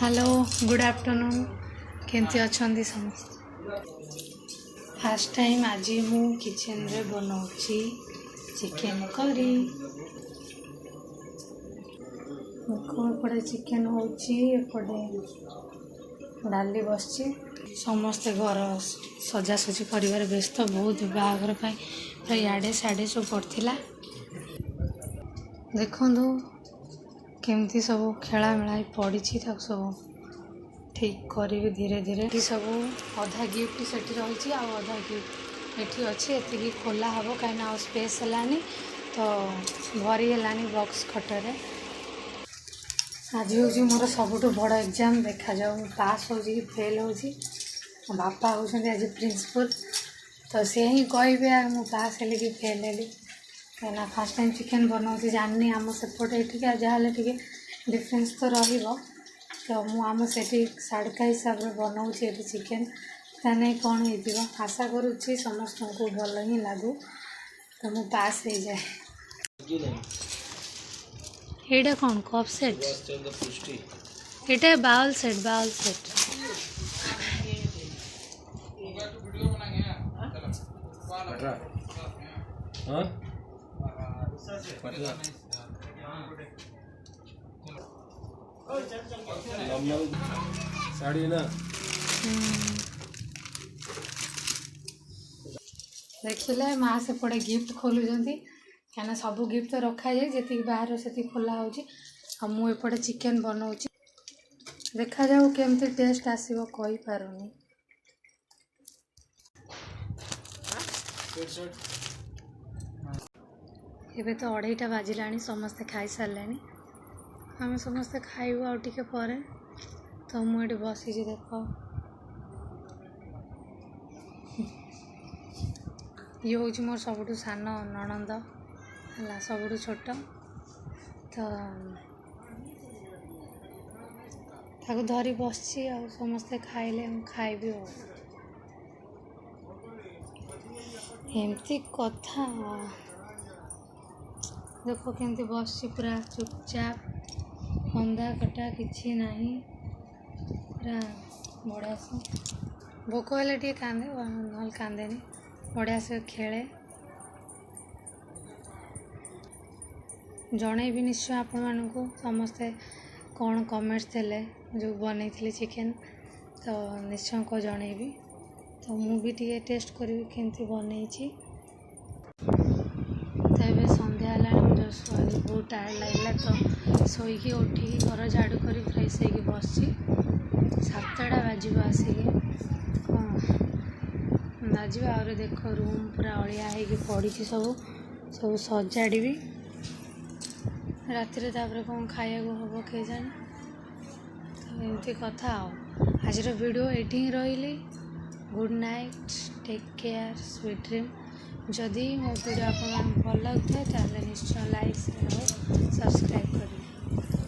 Hello good afternoon केमती अच्छी समस्त। फर्स्ट टाइम आज मु किचन रे बनाऊँगी चिकेन करी। एपटे चिकेन होपटे डाली बस समस्ते घर सजासजी कर व्यस्त बहुत बाहागर पूरा इे साढ़े सब पड़ता। देखु केमती सब खेला मेला पड़ी सब ठीक करी धीरे धीरे सब अधा गिफ्ट से रही आधा गिफ्ट ये अच्छी एति खोला हम कहीं स्पेस है तो भरी है बॉक्स खटरे। आज हूँ मोर सबुठ बड़ एग्जाम देखा जाऊ पास हो फेल हो। बापा होती आज प्रिंसिपल तो सी ही कहे मु पास हेली कि फेल हेली कहीं फास्ट टाइम चिकेन बनाऊँ जानी आम सेपटे ये जहाँ डिफरेंस तो रहिबो तो मुझे से साड़का हिसाब से बनाऊँगी ये चिकेन ताने कौन हो आशा करुच्ची समस्त को भल ही लगू तो मु पास हो जाए। ये कौन कप सेट ये बाउल सेट साड़ी ना देखिले माँ से पड़े गिफ्ट खोलुंट क्या सब गिफ्ट तो रखा जाए जी बाहर से खोला होपटे चिकेन बनाऊँ देखा जाऊ केमती टेस्ट आसो कही पारुनी। एबे तो 2:30 बाजिला समस्ते खाई सारे आम समस्ते खाइबू आउ टिके परे तो मुझे बसी देख ये हूँ मोर सबुठ सान ननंद है सबुठ छोट तो ताको धरी बस समस्ते खाइले खाइबी एमती कथा देख केमती बस पूरा चुपचाप कंदा कटा किसी ना पूरा बढ़िया से भोक हेल्ले टे कांदे ना कांदेनी बढ़िया से खेले जन भी निश्चय आपण मानू समस्ते कौन कमेंट्स थे जो बन चिकेन तो निश्चय को जनइबी तो मु भी टे टेस्ट करी केमती बनई तो ये सन्ध्या है बहुत टायर्ड लगे तो शोक उठिकी घर झाड़ू कर फ्रेश हो बस 7टा बाजब आसिक बाजब आउे देख रूम पूरा अलिया हो पड़ी सब सजाड़ी रातिर कौन खाया हम के जाने तो एमती कथा आज वीडियो एटी रही। Good night take care sweet dream. जदि मो वीडियो आप भल लगुए निश्चय लाइक शेयर और सब्सक्राइब करें।